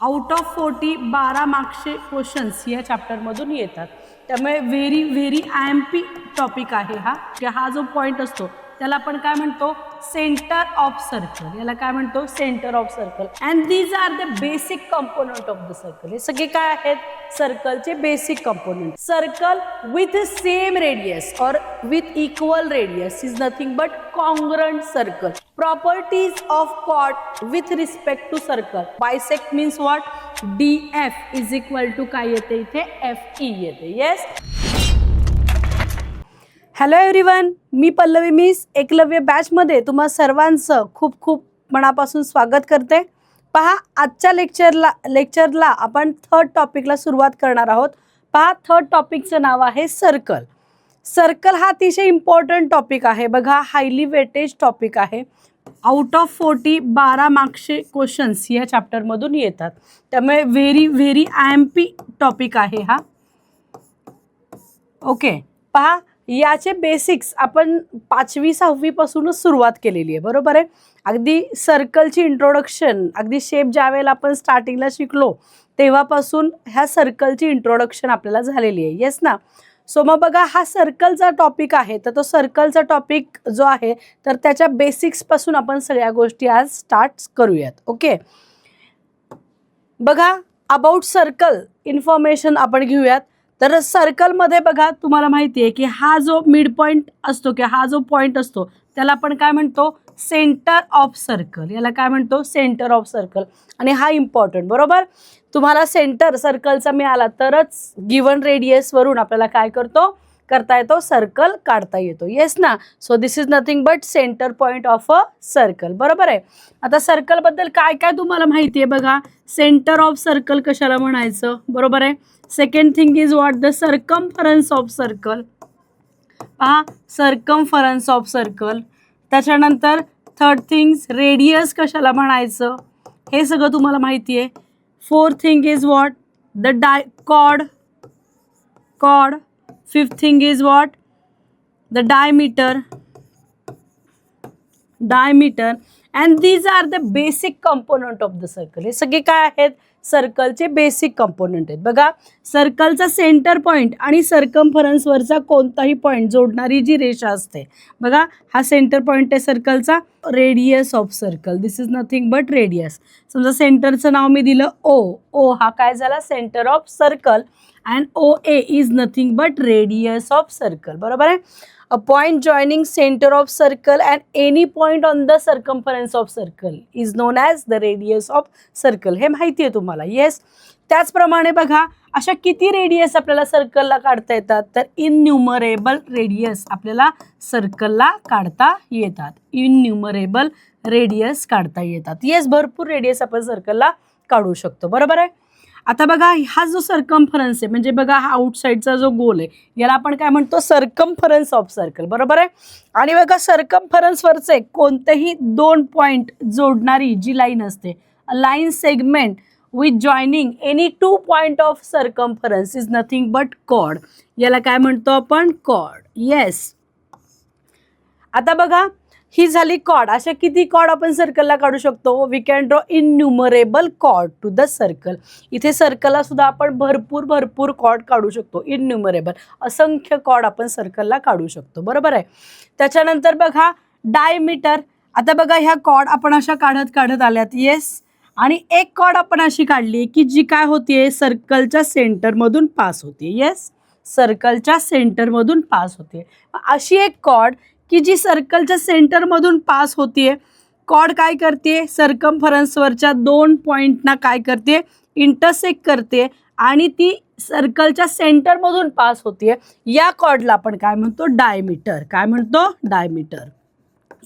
Out of 40 12 मार्क्सचे questions या चॅप्टरमधून येतात. त्यामुळे व्हेरी IMP टॉपिक आहे हा. हा जो पॉईंट असतो त्याला आपण काय म्हणतो, सेंटर ऑफ सर्कल. याला काय म्हणतो, centre of circle. And these are the basic component of the circle. हे सगळे काय आहेत, सर्कलचे basic component. Circle with same radius और with equal radius is nothing but congruent circle. Properties of chord with respect to circle. Bisect means what, DF is equal to काय येते इथे, FE येते. येस. हॅलो एव्हरीवन, मी Pallavi miss Eklavya बॅचमध्ये तुम्हा सर्वांचं खूप खूप मनापासून स्वागत करते. पहा, आजच्या लेक्चरला आपण थर्ड टॉपिकला सुरुवात करणार आहोत. पहा, थर्ड टॉपिकचं नाव आहे सर्कल. सर्कल हा अतिशय इम्पॉर्टंट टॉपिक आहे. बघा, हायली वेटेज टॉपिक आहे. आउट ऑफ 40 12 मार्क्सचे क्वेश्चन्स या चॅप्टरमधून येतात. त्यामुळे व्हेरी IMP टॉपिक आहे हा. ओके, पहा, याचे बेसिक्स आपण 5वी 6वी पासूनच सुरुवात केलेली आहे, बरोबर आहे. अगदी सर्कलची इंट्रोडक्शन, अगदी शेप ज्या वेळेला आपण स्टार्टिंगला शिकलो तेव्हापासून ह्या सर्कलची इंट्रोडक्शन आपल्याला झालेली आहे. येस ना. सो मग बघा, हा सर्कलचा टॉपिक आहे, तर तो सर्कलचा टॉपिक जो आहे तर त्याच्या बेसिक्सपासून आपण सगळ्या गोष्टी आज स्टार्ट करूयात. ओके, बघा, अबाउट सर्कल इन्फॉर्मेशन आपण घेऊयात. तर सर्कलमध्ये बघा, तुम्हाला माहिती आहे की हा जो मिड पॉईंट असतो किंवा हा जो पॉईंट असतो त्याला आपण काय म्हणतो, सेंटर ऑफ सर्कल. याला काय म्हणतो, सेंटर ऑफ सर्कल. आणि हा इम्पॉर्टंट, बरोबर. तुम्हाला सेंटर सर्कलचा मिळाला तरच गिवन रेडियसवरून आपल्याला काय करता येतो, सर्कल काढता येतो. येस ना. So this is nothing but centre point of a circle, बरोबर आहे. आता सर्कलबद्दल काय काय तुम्हाला माहिती आहे बघा. सेंटर ऑफ सर्कल कशाला म्हणायचं, बरोबर आहे. Second thing is what, the circumference of circle. पहा, सर्कम्फरन्स ऑफ सर्कल. त्याच्यानंतर थर्ड थिंग्स, रेडियस कशाला म्हणायचं, हे सगळं तुम्हाला माहिती आहे. Fourth thing is what, the chord. Fifth thing is what, the diameter. And these are the basic component of the circle. हे सगळे काय आहेत, सर्कलचे बेसिक कंपोनंट आहेत. बघा, सर्कलचा सेंटर पॉईंट आणि सर्कम्फरन्सवरचा कोणताही पॉईंट जोडणारी जी रेषा असते, बघा, हा सेंटर पॉईंट आहे सर्कलचा. Radius of circle, this is nothing but radius. समजा सेंटरचं नाव मी दिलं O हा काय झाला, centre of circle. And OA is nothing but radius of circle, बरोबर आहे. A point joining center of circle and any point on the circumference of circle is known as the radius of circle. हे माहिती आहे तुम्हाला. Yes. त्याचप्रमाणे बघा, अशा किती रेडियस आपल्याला सर्कलला काढता येतात, तर इनन्युमरेबल रेडियस आपल्याला सर्कलला काढता येतात. इनन्युमरेबल रेडियस काढता येतात. येस, भरपूर रेडियस आपण सर्कलला काढू शकतो, बरोबर आहे. आता बघा, हा जो सर्कम्फरन्स आहे, म्हणजे बघा, हा आउटसाईडचा जो गोल आहे याला आपण काय म्हणतो, सर्कम्फरन्स ऑफ सर्कल, बरोबर आहे. आणि बघा, सर्कम्फरन्सवरचे कोणतेही दोन पॉईंट जोडणारी जी लाईन असते, line segment with joining any 2 point of circumference is nothing but chord. याला काय म्हणतो आपण, कॉर्ड. येस. आता बघा, ही झाली कॉर्ड. अशा किती कॉर्ड आपण सर्कलला काढू शकतो, we can draw innumerable chord to the circle. इथे सर्कलला सुद्धा आपण भरपूर कॉर्ड काढू शकतो. इनन्युमरेबल, असंख्य कॉर्ड आपण सर्कलला काढू शकतो, बरोबर आहे. त्याच्यानंतर बघा, डायमीटर. आता बघा, ह्या कॉर्ड आपण अशा काढत आल्यात. येस. आणि एक कॉर्ड आपण अशी काढली की जी काय होतीये, सर्कलच्या सेंटरमधून पास होते. येस, सर्कलच्या सेंटरमधून पास होते. अशी एक कॉर्ड की जी सर्कलच्या सेंटरमधून पास होतीये. कॉर्ड काय करते, सर्कम्फरन्सवरच्या 2 पॉईंटना काय करते, इंटरसेक्ट करते आणि ती सर्कलच्या सेंटरमधून पास होतीये. या कॉर्डला आपण काय म्हणतो, डायमीटर. काय म्हणतो, डायमीटर.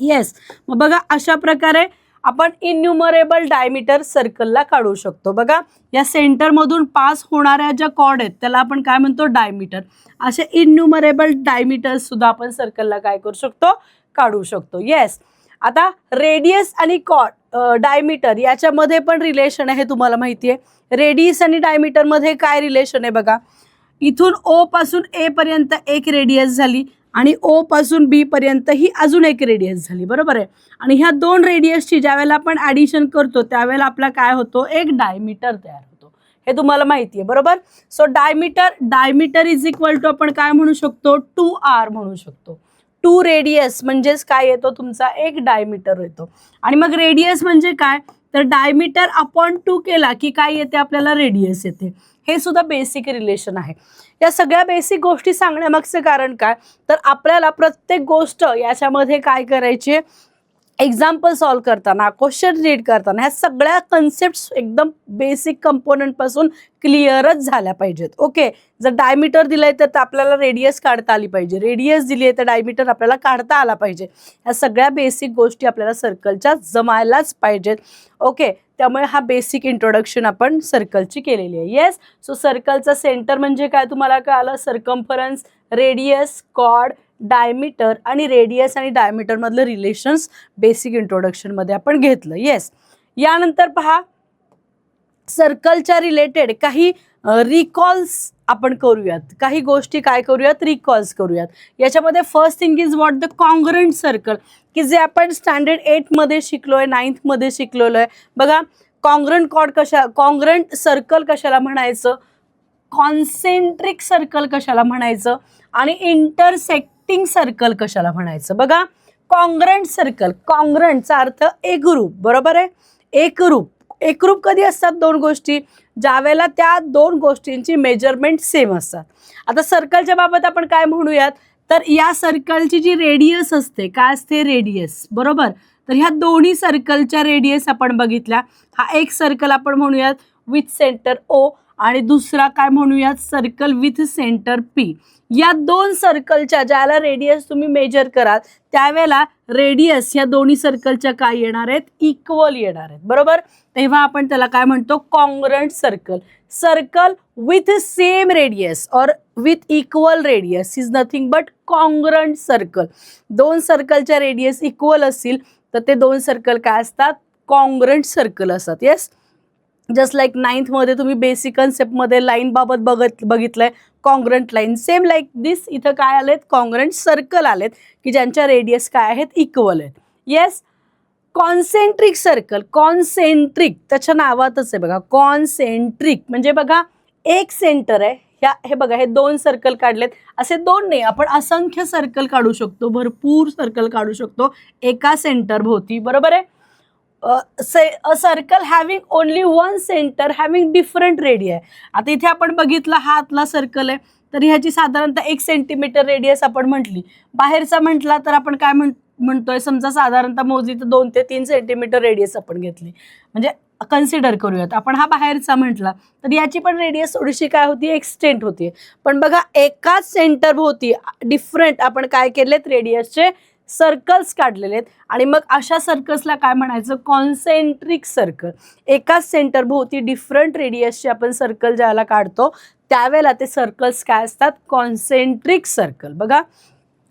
येस. मग बघा, अशा प्रकारे आपण इन्युमरेबल डायमीटर सर्कलला काढू शकतो. बघा, या सेंटरमधून पास होणाऱ्या ज्या कॉर्ड आहेत त्याला आपण काय म्हणतो, डायमीटर. असे इन्युमरेबल डायमीटर्स सुद्धा आपण सर्कलला काय करू शकतो, काढू शकतो. येस. आता रेडियस आणि डायमीटर याच्यामध्ये पण रिलेशन आहे, तुम्हाला माहिती आहे. रेडियस आणि डायमीटरमध्ये काय रिलेशन आहे बघा. इथून O पासून A पर्यंत एक रेडियस झाली आणि ओ पासून बी पर्यंत ही अजून एक रेडियस झाली, बरोबर आहे. आणि ह्या दोन रेडियसची ज्यावेळेला आपण ॲडिशन करतो त्यावेळेला आपला काय होतो, एक डायमीटर तयार होतो. हे तुम्हाला माहिती आहे, बरोबर. So diameter is equal to आपण काय म्हणू शकतो, 2r म्हणू शकतो. 2 रेडियस म्हणजेच काय येतो तुमचा, एक डायमीटर येतो. आणि मग रेडियस म्हणजे काय, तर डायमीटर अपॉन 2 केला की काय येते आपल्याला, रेडियस येते. हे सुद्धा बेसिक रिलेशन आहे. या सगळ्या बेसिक गोष्टी सांगण्यामागचं कारण काय, तर आपल्याला प्रत्येक गोष्ट याच्यामध्ये काय करायची, एक्झाम्पल सॉल्व करताना, क्वेश्चन रीड करताना ह्या सगळ्या कन्सेप्ट्स एकदम बेसिक कंपोनंटपासून क्लिअरच झाल्या पाहिजेत. ओके, जर डायमीटर दिलंय तर आपल्याला रेडियस काढता आली पाहिजे, रेडियस दिली आहे तर डायमीटर आपल्याला काढता आला पाहिजे. ह्या सगळ्या बेसिक गोष्टी आपल्याला सर्कलच्या जमायलाच पाहिजेत. ओके, त्यामुळे हा बेसिक इंट्रोडक्शन आपण सर्कलची केलेली आहे. येस, सो सर्कलचा सेंटर म्हणजे काय तुम्हाला कळालं, सर्कम्फरन्स, रेडियस, कॉर्ड, डायमीटर आणि रेडियस आणि डायमीटर मधलं रिलेशन्स बेसिक इंट्रोडक्शन मध्ये आपण घेतलं. येस, यानंतर पहा सर्कलच्या रिलेटेड काही रिकॉल्स आपण करूयात, काही गोष्टी काय करूयात, रिकॉल्स करूयात. याच्यामध्ये first thing is what, the congruent circle, की जे आपण स्टँडर्ड 8 मध्ये शिकलोय, 9th मध्ये शिकलेलो आहे. बघा कॉन्ग्रंट सर्कल कशाला म्हणायचं, कॉन्सेंट्रिक सर्कल कशाला म्हणायचं आणि इंटरसेक्टिंग सर्कल कशाला म्हणायचं. बघा कॉन्ग्रंट सर्कल, कॉन्ग्रंटचा अर्थ एकरूप, बरोबर आहे. एकरूप कधी असतात, दोन गोष्टी ज्यावेळेला त्या दोन गोष्टींची मेजरमेंट सेम असतात. आता सर्कलच्या बाबत आपण काय म्हणूयात, तर या सर्कलची जी रेडियस असते काय असते, रेडियस, बरोबर. तर ह्या दोन्ही सर्कलच्या रेडियस आपण बघितल्या. हा एक सर्कल आपण म्हणूयात विथ सेंटर ओ आणि दुसरा काय म्हणूयात, सर्कल विथ सेंटर पी. या दोन सर्कलच्या ज्याला रेडियस तुम्ही मेजर कराल त्यावेळेला रेडियस या दोन्ही सर्कलच्या काय येणार आहेत, इक्वल येणार आहेत, बरोबर. तेव्हा आपण त्याला काय म्हणतो, congruent circle. Circle with same radius और with equal radius is nothing but congruent circle. दोन सर्कलच्या रेडियस इक्वल असतील तर ते दोन सर्कल काय असतात, कॉन्ग्रंट सर्कल असतात. येस, जस्ट लाईक 9th मध्ये तुम्ही बेसिक कन्सेप्टमध्ये लाईन बाबत बघितलंय, कॉन्ग्रंट लाईन. सेम लाईक दिस इथं काय आलेत, कॉन्ग्रंट सर्कल आलेत की ज्यांच्या रेडियस काय आहेत, इक्वल आहेत. येस, कॉन्सेंट्रिक सर्कल, कॉन्सेंट्रिक त्याच्या नावातच आहे बघा, कॉन्सेंट्रिक म्हणजे बघा एक सेंटर आहे, हे बघा हे दोन सर्कल काढलेत, असे दोन नाही आपण असंख्य सर्कल काढू शकतो, भरपूर सर्कल काढू शकतो एका सेंटर भोवती, बरोबर आहे. A circle having only one centre having different radius. आता इथे आपण बघितलं हा आतला सर्कल आहे तर ह्याची साधारणतः 1 सेंटीमीटर रेडियस आपण म्हटली. बाहेरचा म्हटला तर आपण काय म्हणतोय, समजा साधारणतः मोजली तर 2 ते 3 सेंटीमीटर रेडियस आपण घेतली, म्हणजे कन्सिडर करूयात आपण हा बाहेरचा म्हटला तर याची पण रेडियस थोडीशी काय होती, एक्सटेंड होती. पण बघा एकाच सेंटर भोवती डिफरंट आपण काय केलेत, रेडियसचे सर्कल्स काढलेले आहेत आणि मग अशा सर्कल्सला काय म्हणायचं, कॉन्सेंट्रिक सर्कल. एकाच सेंटर भोवती डिफरंट रेडियसचे आपण सर्कल ज्याला काढतो त्यावेळेला ते सर्कल्स काय असतात, कॉन्सेंट्रिक सर्कल. बघा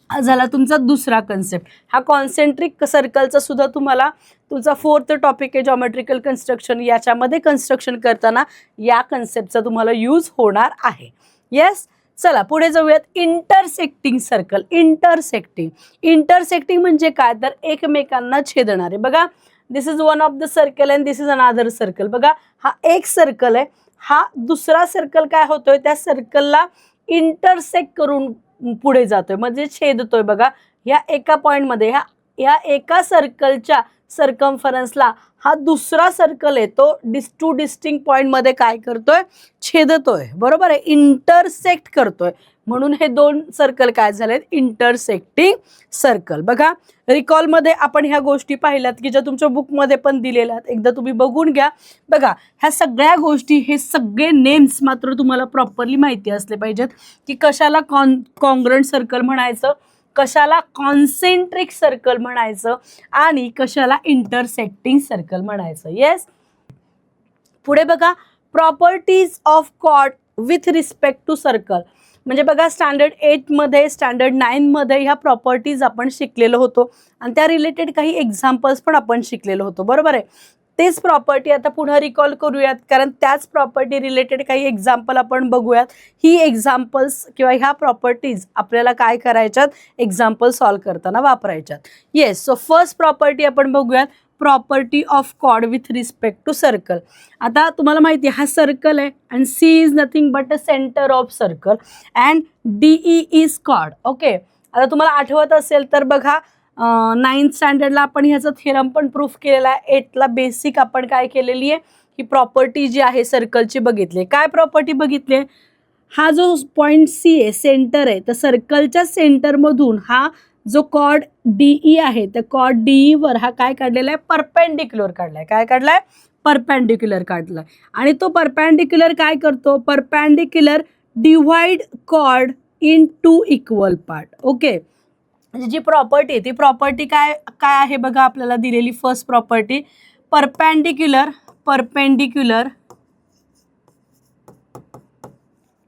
हा झाला तुमचा दुसरा कन्सेप्ट. हा कॉन्सेंट्रिक सर्कलचा सुद्धा तुम्हाला तुमचा 4th टॉपिक आहे जॉमेट्रिकल कन्स्ट्रक्शन, याच्यामध्ये कन्स्ट्रक्शन करताना या कन्सेप्टचा तुम्हाला यूज होणार आहे. येस, चला पुढे जाऊयात. Intersecting circle. इंटरसेक्टिंग म्हणजे काय, तर एकमेकांना छेदणारे. बघा this is one of the circle and this is another circle. बघा हा एक सर्कल आहे, हा दुसरा सर्कल काय होतोय, त्या सर्कलला इंटरसेक्ट करून पुढे जातोय म्हणजे छेदतोय. बघा ह्या एका पॉइंटमध्ये ह्या एका सर्कलच्या सर्कम्फरन्सला हा दुसरा सर्कल आहे तो टू डिस्टिंक्ट पॉइंटमध्ये काय करतोय, छेदतोय, बरोबर आहे, इंटरसेक्ट करतोय. म्हणून हे दोन सर्कल काय झालेत, इंटरसेक्टिंग सर्कल. बघा रिकॉलमध्ये आपण ह्या गोष्टी पाहिल्यात की ज्या तुमच्या बुकमध्ये पण दिलेल्या आहेत, एकदा तुम्ही बघून घ्या. बघा ह्या सगळ्या गोष्टी, हे सगळे नेम्स मात्र तुम्हाला प्रॉपरली माहिती असले पाहिजेत की कशाला कॉन्ग्रंट सर्कल म्हणायचं, कशाला कॉन्सेंट्रिक सर्कल म्हणायचं आणि कशाला इंटरसेक्टिंग सर्कल म्हणायचं. येस, पुढे बघा properties of chord with respect to circle. म्हणजे बघा स्टँडर्ड 8 मध्ये, स्टँडर्ड 9 मध्ये ह्या प्रॉपर्टीज आपण शिकलेलो होतो आणि त्या रिलेटेड काही एक्झाम्पल्स पण आपण शिकलेलो होतो, बरोबर आहे. तेच प्रॉपर्टी आता पुन्हा रिकॉल करूयात, कारण त्याच प्रॉपर्टी रिलेटेड काही एक्झाम्पल आपण बघूयात. ही एक्झाम्पल्स किंवा ह्या प्रॉपर्टीज आपल्याला काय करायच्यात, एक्झाम्पल सॉल्व करताना वापरायच्यात. येस, सो फर्स्ट प्रॉपर्टी आपण बघूयात, property of chord with respect to circle. आता तुम्हाला माहिती आहे हा सर्कल आहे and C is nothing but a centre of circle and DE is chord. Okay, आता तुम्हाला आठवत असेल तर बघा 9th स्टँडर्डला आपण ह्याचं थेरम पण प्रूफ केलेला आहे. 8th बेसिक आपण काय केलेली आहे, ही प्रॉपर्टी जी आहे सर्कलची बघितली. काय प्रॉपर्टी बघितली, हा जो पॉईंट सी आहे, सेंटर आहे, तर सर्कलच्या सेंटरमधून हा जो कॉर्ड DE आहे, त्या कॉर्ड DE वर हा काय काढलेला आहे, परपेंडिक्युलर काढलाय. काय काढलाय, परपेंडिक्युलर काढलाय. आणि तो परपेंडिक्युलर काय करतो, perpendicular divide chord in 2 equal part. Okay, म्हणजे जी प्रॉपर्टी ती प्रॉपर्टी काय काय आहे बघा आपल्याला दिलेली. First property, perpendicular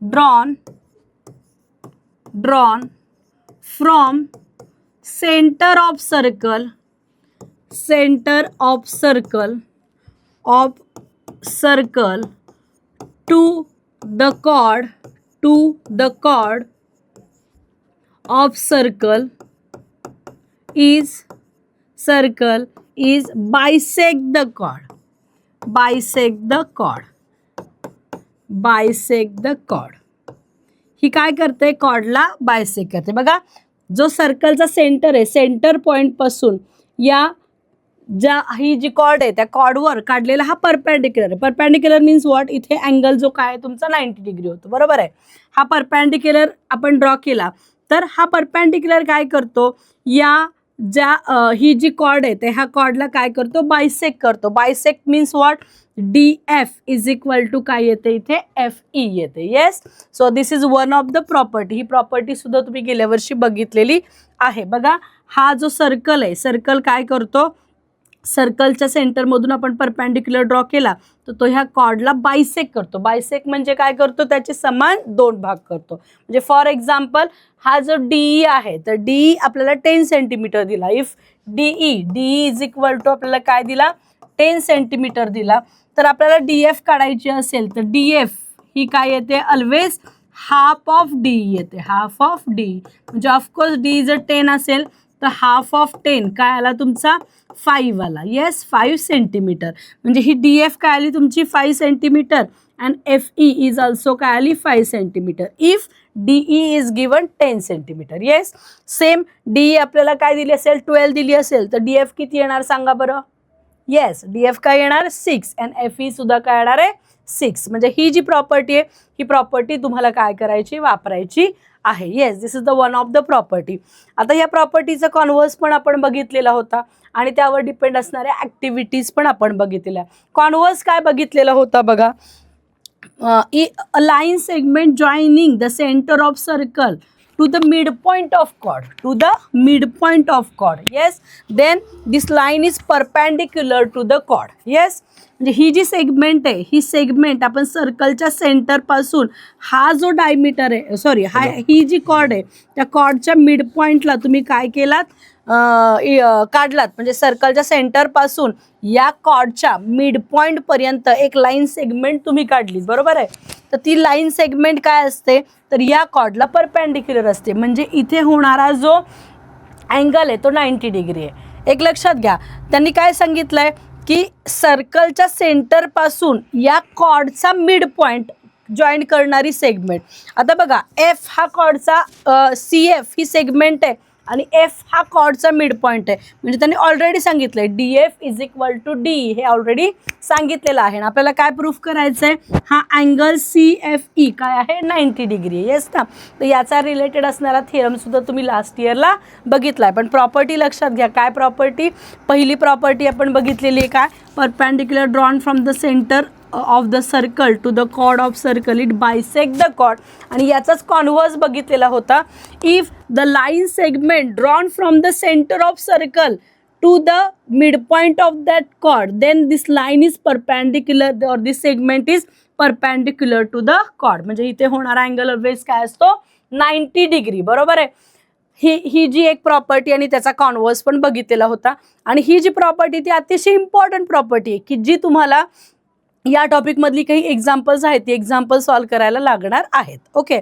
drawn from centre of circle to the chord of circle is bisect the chord. ही काय करते, कॉर्डला बायसेक्ट करते. बघा जो सर्कलचा सेंटर आहे, सेंटर पॉइंट पासून या ज्या ही जी कॉर्ड आहे त्या कॉर्डवर काढलेला हा परपेंडिक्युलर आहे. परपेंडिक्युलर मीन्स व्हॉट, इथे अँगल जो काय तुमचा 90 डिग्री होतो, बरोबर आहे. हा परपेंडिक्युलर आपण ड्रॉ केला तर हा परपेंडिक्युलर काय करतो, या ज्या ही जी कॉर्ड आहे ते ह्या कॉर्डला काय करतो, बायसेक्ट करतो. Bisect means what, DF is equal to काय येते, इथे FE येते. Yes, so this is one of the property. ही प्रॉपर्टी सुद्धा तुम्ही गेल्या वर्षी बघितलेली आहे. बघा हा जो सर्कल आहे, सर्कल काय करतो, सर्कलच्या सेंटरमधून आपण परपेंडिक्युलर ड्रॉ केला तर तो ह्या कॉर्डला बायसेक्ट करतो. बायसेक्ट म्हणजे काय करतो, त्याचे समान 2 भाग करतो. म्हणजे फॉर एक्झाम्पल हा जो DE आहे तर DE आपल्याला 10 सेंटीमीटर दिला. If DE is equal to आपल्याला काय दिला, 10 सेंटीमीटर दिला, तर आपल्याला DF काढायची असेल तर DF ही काय येते, ऑलवेज हाफ ऑफ DE येते. हाफ ऑफ DE म्हणजे ऑफकोर्स DE जर 10 असेल तर हाफ ऑफ 10 काय आला तुमचा, 5 आला. Yes, 5 centimetre. म्हणजे ही DF काय आली तुमची 5 centimetre and FE is also काय आली 5 centimetre if DE is given 10 centimetre. Yes, same DE आपल्याला काय दिली असेल, 12 दिली असेल तर DF किती येणार सांगा बरं. येस, DF काय येणार 6 अँड FE सुद्धा काय येणार आहे 6. म्हणजे ही जी प्रॉपर्टी आहे ही प्रॉपर्टी तुम्हाला काय करायची, वापरायची आहे. Yes, this is the one of the property. आता या प्रॉपर्टीचा कॉन्व्हर्स पण आपण बघितलेला होता आणि त्यावर डिपेंड असणाऱ्या ॲक्टिव्हिटीज पण आपण बघितलेल्या. कॉन्व्हर्स काय बघितलेला होता बघा, a line segment joining the center of circle to the midpoint of chord. Yes, then this line is perpendicular to the chord. Yes, म्हणजे ही जी सेगमेंट आहे ही सेगमेंट आपण सर्कलच्या सेंटर पासून हा जो डायमीटर आहे, सॉरी ही जी कॉर्ड आहे त्या कॉर्डच्या मिड पॉइंटला तुम्ही काय केलात, काढलात. म्हणजे सर्कलच्या सेंटर पासून या कॉर्डच्या मिड पॉइंट पर्यंत एक लाईन सेगमेंट तुम्ही काढली, बरोबर आहे. तर ती लाईन सेगमेंट काय असते, तर या कॉर्डला परपेंडिक्युलर असते. म्हणजे इथे होणारा जो अँगल आहे तो 90 डिग्री आहे. एक लक्षात घ्या, त्यांनी काय सांगितलंय की सर्कलच्या सेंटर पासून या कॉर्डचा मिड पॉइंट जॉईन करणारी सेगमेंट. आता बघा F हा कॉर्डचा CF ही सेगमेंट आहे आणि F हा कॉर्डचा मिड पॉइंट आहे. म्हणजे त्यांनी ऑलरेडी सांगितलंय DF is equal to D, हे ऑलरेडी सांगितलेलं आहे ना. आपल्याला काय प्रूफ करायचं आहे, हा अँगल CFE काय आहे 90 डिग्री. येस ना, तर याचा रिलेटेड असणारा थिअरम सुद्धा तुम्ही लास्ट इयरला बघितला आहे. पण प्रॉपर्टी लक्षात घ्या, काय प्रॉपर्टी, पहिली प्रॉपर्टी आपण बघितलेली आहे काय, perpendicular drawn from the centre of the circle to the chord of circle it bisect the chord. आणि याचाच कॉन्व्हर्स बघितलेला होता, if the line segment drawn from the centre of circle to the mid point of that chord then this line is perpendicular और this segment is perpendicular to the chord. म्हणजे इथे होणारा angle always काय असतो 90 degree, बरोबर आहे. ही जी एक property आणि त्याचा कॉन्व्हर्स पण बघितलेला होता. आणि ही जी प्रॉपर्टी ती अतिशय इम्पॉर्टंट प्रॉपर्टी आहे की जी तुम्हाला या टॉपिकमधली काही एक्झाम्पल्स आहेत ती एक्झाम्पल सॉल्व्ह करायला लागणार आहेत. ओके,